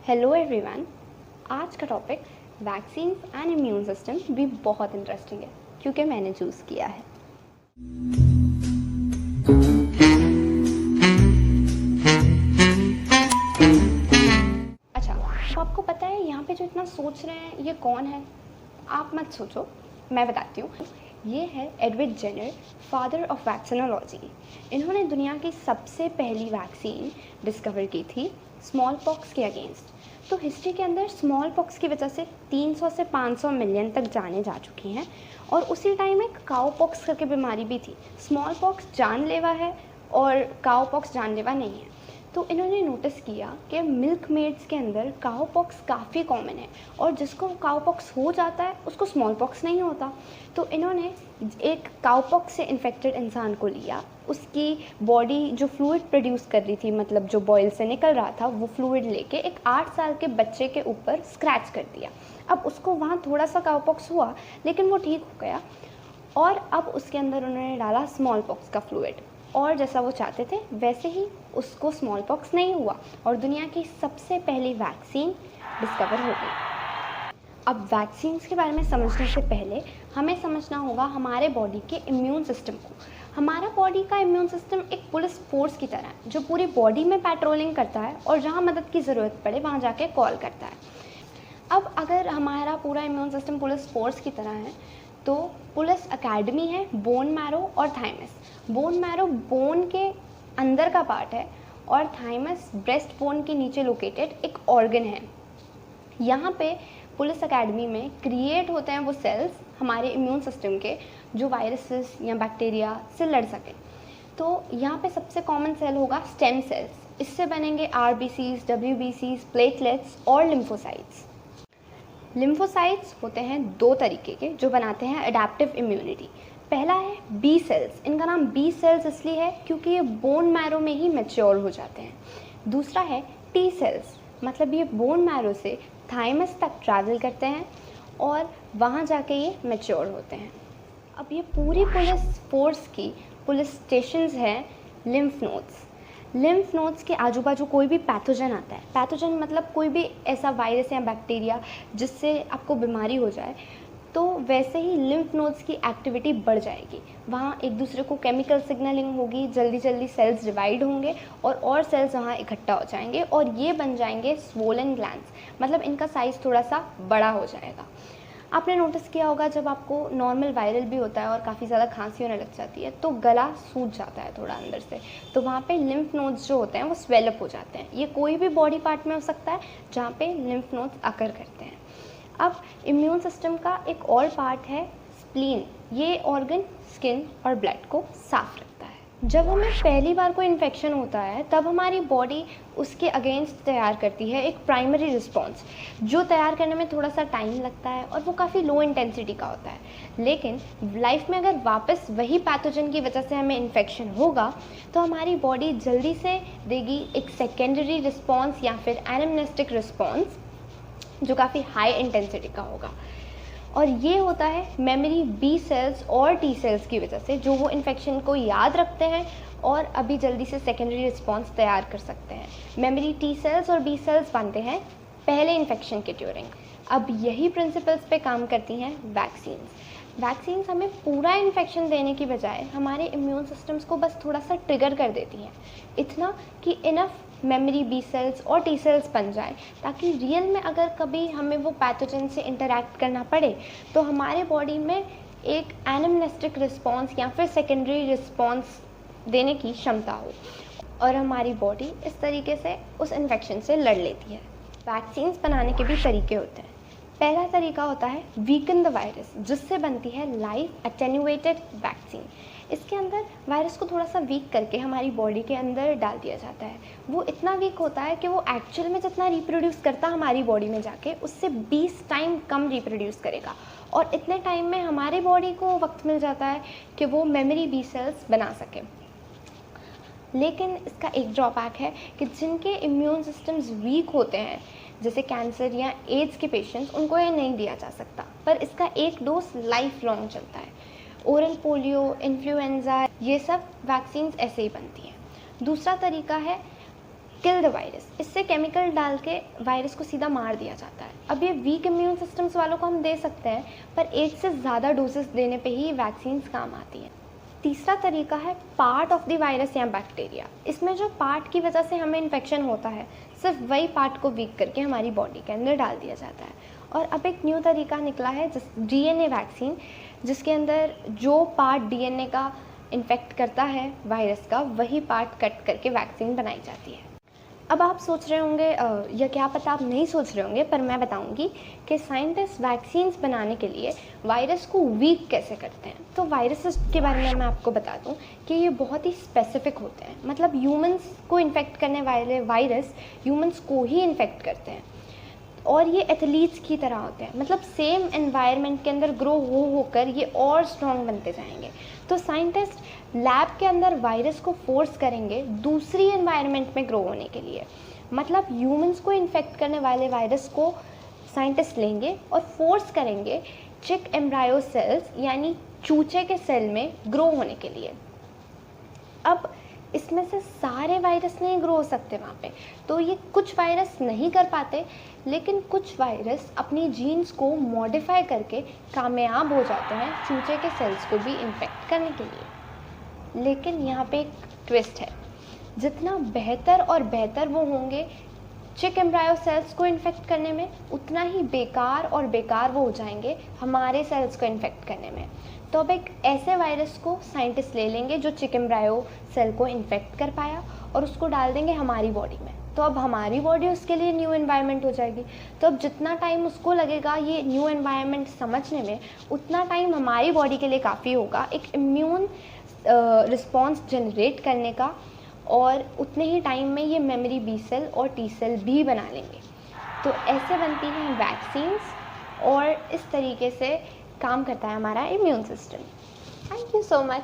Hello everyone. आज का topic vaccine and immune system भी बहुत इंटरेस्टिंग है क्योंकि मैंने चूज़ किया है। अच्छा, तो आपको पता है यहाँ पे जो इतना सोच रहे हैं ये कौन है? आप मत सोचो, मैं बताती हूँ। ये है Edward Jenner, father of vaccinology. इन्होंने दुनिया की सबसे पहली वैक्सीन डिस्कवर की थी स्मॉल पॉक्स के अगेंस्ट। तो हिस्ट्री के अंदर स्मॉल पॉक्स की वजह से 300 से 500 मिलियन तक जाने जा चुकी हैं। और उसी टाइम एक काउ पॉक्स करके बीमारी भी थी। स्मॉल पॉक्स जानलेवा है और काउ पॉक्स जानलेवा नहीं है। तो इन्होंने नोटिस किया कि मिल्क मेड्स के अंदर काउ पॉक्स काफ़ी कॉमन है और जिसको काउ पॉक्स हो जाता है उसको स्मॉल पॉक्स नहीं होता। तो इन्होंने एक काउ पॉक्स से इन्फेक्टेड इंसान को लिया, उसकी बॉडी जो फ्लूइड प्रोड्यूस कर रही थी, मतलब जो बॉयल से निकल रहा था, वो फ्लूइड लेके एक 8 साल के बच्चे के ऊपर स्क्रैच कर दिया। अब उसको वहाँ थोड़ा सा काउ पॉक्स हुआ लेकिन वो ठीक हो गया और अब उसके अंदर उन्होंने डाला स्मॉल पॉक्स का फ्लूइड और जैसा वो चाहते थे वैसे ही उसको स्मॉल पॉक्स नहीं हुआ और दुनिया की सबसे पहली वैक्सीन डिस्कवर हो गई। अब वैक्सीन्स के बारे में समझने से पहले हमें समझना होगा हमारे बॉडी के इम्यून सिस्टम को। हमारा बॉडी का इम्यून सिस्टम एक पुलिस फोर्स की तरह है जो पूरी बॉडी में पेट्रोलिंग करता है और जहाँ मदद की ज़रूरत पड़े वहाँ जाके कॉल करता है। अब अगर हमारा पूरा इम्यून सिस्टम पुलिस फोर्स की तरह है तो पुलिस एकेडमी है बोन मैरो और थाइमस। बोन मैरो बोन के अंदर का पार्ट है और थाइमस ब्रेस्ट बोन के नीचे लोकेटेड एक ऑर्गन है। यहाँ पे पुलिस एकेडमी में क्रिएट होते हैं वो सेल्स हमारे इम्यून सिस्टम के जो वायरसेस या बैक्टीरिया से लड़ सकें। तो यहाँ पे सबसे कॉमन सेल होगा स्टेम सेल्स। इससे बनेंगे आरबीसीज, डब्ल्यूबीसीज, प्लेटलेट्स और लिम्फोसाइट्स। लिम्फोसाइट्स होते हैं दो तरीके के जो बनाते हैं अडेप्टिव इम्यूनिटी। पहला है बी सेल्स। इनका नाम बी सेल्स इसलिए है क्योंकि ये बोन मैरो में ही मैच्योर हो जाते हैं। दूसरा है टी सेल्स, मतलब ये बोन मैरो से थाइमस तक ट्रैवल करते हैं और वहाँ जाके ये मैच्योर होते हैं। अब ये पूरी पुलिस फोर्स की पुलिस स्टेशंस हैं लिम्फ नोड्स। लिम्फ नोड्स के आजू बाजू कोई भी पैथोजन आता है, पैथोजन मतलब कोई भी ऐसा वायरस या बैक्टीरिया जिससे आपको बीमारी हो जाए, तो वैसे ही लिम्फ नोड्स की एक्टिविटी बढ़ जाएगी। वहाँ एक दूसरे को केमिकल सिग्नलिंग होगी, जल्दी जल्दी सेल्स डिवाइड होंगे और सेल्स वहाँ इकट्ठा हो जाएंगे और ये बन जाएंगे स्वोलन ग्लैंड्स, मतलब इनका साइज़ थोड़ा सा बड़ा हो जाएगा। आपने नोटिस किया होगा जब आपको नॉर्मल वायरल भी होता है और काफ़ी ज़्यादा खांसी होने लग जाती है तो गला सूज जाता है थोड़ा अंदर से, तो वहाँ पे लिम्फ नोड्स जो होते हैं वो स्वेलअप हो जाते हैं। ये कोई भी बॉडी पार्ट में हो सकता है जहाँ पे लिम्फ नोड्स अकर करते हैं। अब इम्यून सिस्टम का एक और पार्ट है स्प्लीन। ये ऑर्गन स्किन और ब्लड को साफ रखता है। जब हमें पहली बार कोई इन्फेक्शन होता है तब हमारी बॉडी उसके अगेंस्ट तैयार करती है एक प्राइमरी रिस्पॉन्स जो तैयार करने में थोड़ा सा टाइम लगता है और वो काफ़ी लो इंटेंसिटी का होता है। लेकिन लाइफ में अगर वापस वही पैथोजन की वजह से हमें इन्फेक्शन होगा तो हमारी बॉडी जल्दी से देगी एक सेकेंडरी रिस्पॉन्स या फिर एनाम्नेस्टिक रिस्पॉन्स जो काफ़ी हाई इंटेंसिटी का होगा। और ये होता है मेमोरी बी सेल्स और टी सेल्स की वजह से जो वो इन्फेक्शन को याद रखते हैं और अभी जल्दी से सेकेंडरी रिस्पॉन्स तैयार कर सकते हैं। मेमोरी टी सेल्स और बी सेल्स बनते हैं पहले इन्फेक्शन के ड्यूरिंग। अब यही प्रिंसिपल्स पे काम करती हैं वैक्सीन्स हमें पूरा इन्फेक्शन देने की बजाय हमारे इम्यून सिस्टम्स को बस थोड़ा सा ट्रिगर कर देती हैं, इतना कि इनफ मेमोरी बी सेल्स और टी सेल्स बन जाए ताकि रियल में अगर कभी हमें वो पैथोजन से इंटरैक्ट करना पड़े तो हमारे बॉडी में एक एनाम्नेस्टिक रिस्पॉन्स या फिर सेकेंडरी रिस्पॉन्स देने की क्षमता हो और हमारी बॉडी इस तरीके से उस इन्फेक्शन से लड़ लेती है। वैक्सीन्स बनाने के भी तरीके होते हैं। पहला तरीका होता है वीकन द वायरस, जिससे बनती है लाइव अटेन्यूएटेड वैक्सीन। इसके अंदर वायरस को थोड़ा सा वीक करके हमारी बॉडी के अंदर डाल दिया जाता है। वो इतना वीक होता है कि वो एक्चुअल में जितना रिप्रोड्यूस करता हमारी बॉडी में जाके उससे 20 टाइम कम रिप्रोड्यूस करेगा और इतने टाइम में हमारी बॉडी को वक्त मिल जाता है कि वो मेमोरी बी सेल्स बना सके। लेकिन इसका एक ड्रॉबैक है कि जिनके इम्यून सिस्टम्स वीक होते हैं जैसे कैंसर या एड्स के पेशेंट्स, उनको ये नहीं दिया जा सकता, पर इसका एक डोज लाइफ लॉन्ग चलता है। ओरल पोलियो, इन्फ्लुएंजा, ये सब वैक्सीन्स ऐसे ही बनती हैं। दूसरा तरीका है किल द वायरस। इससे केमिकल डाल के वायरस को सीधा मार दिया जाता है। अब ये वीक इम्यून सिस्टम्स वालों को हम दे सकते हैं, पर एक से ज़्यादा डोजेस देने पे ही वैक्सीन्स काम आती हैं। तीसरा तरीका है पार्ट ऑफ द वायरस या बैक्टीरिया। इसमें जो पार्ट की वजह से हमें इन्फेक्शन होता है, सिर्फ वही पार्ट को वीक करके हमारी बॉडी के अंदर डाल दिया जाता है। और अब एक न्यू तरीका निकला है DNA वैक्सीन, जिसके अंदर जो पार्ट DNA का इन्फेक्ट करता है वायरस का, वही पार्ट कट करके वैक्सीन बनाई जाती है। अब आप सोच रहे होंगे या क्या पता आप नहीं सोच रहे होंगे, पर मैं बताऊंगी कि साइंटिस्ट वैक्सीन्स बनाने के लिए वायरस को वीक कैसे करते हैं। तो वायरसेस के बारे में मैं आपको बता दूं कि ये बहुत ही स्पेसिफिक होते हैं। मतलब ह्यूमंस को इन्फेक्ट करने वाले वायरस ह्यूमंस को ही इन्फेक्ट करते हैं, और ये एथलीट्स की तरह होते हैं। मतलब सेम एनवायरनमेंट के अंदर ग्रो होकर ये और स्ट्रॉन्ग बनते जाएंगे। तो साइंटिस्ट लैब के अंदर वायरस को फोर्स करेंगे दूसरी एनवायरनमेंट में ग्रो होने के लिए। मतलब ह्यूमंस को इन्फेक्ट करने वाले वायरस को साइंटिस्ट लेंगे और फोर्स करेंगे चिक एम्ब्रायो सेल्स यानी चूचे के सेल में ग्रो होने के लिए। अब इसमें से सारे वायरस नहीं ग्रो हो सकते वहाँ पे, तो ये कुछ वायरस नहीं कर पाते, लेकिन कुछ वायरस अपनी जीन्स को मॉडिफाई करके कामयाब हो जाते हैं चूचे के सेल्स को भी इन्फेक्ट करने के लिए। लेकिन यहाँ पे एक ट्विस्ट है, जितना बेहतर और बेहतर वो होंगे चिक एम्ब्रायो सेल्स को इन्फेक्ट करने में, उतना ही बेकार और बेकार वो हो जाएंगे हमारे सेल्स को इन्फेक्ट करने में। तो अब एक ऐसे वायरस को साइंटिस्ट ले लेंगे जो चिक एम्ब्रायो सेल को इन्फेक्ट कर पाया, और उसको डाल देंगे हमारी बॉडी में। तो अब हमारी बॉडी उसके लिए न्यू एनवायरनमेंट हो जाएगी। तो अब जितना टाइम उसको लगेगा ये न्यू एनवायरनमेंट समझने में, उतना टाइम हमारी बॉडी के लिए काफ़ी होगा एक इम्यून रिस्पॉन्स जनरेट करने का, और उतने ही टाइम में ये मेमोरी बी सेल और टी सेल भी बना लेंगे। तो ऐसे बनती हैं वैक्सीन्स, और इस तरीके से काम करता है हमारा immune system. Thank you so much.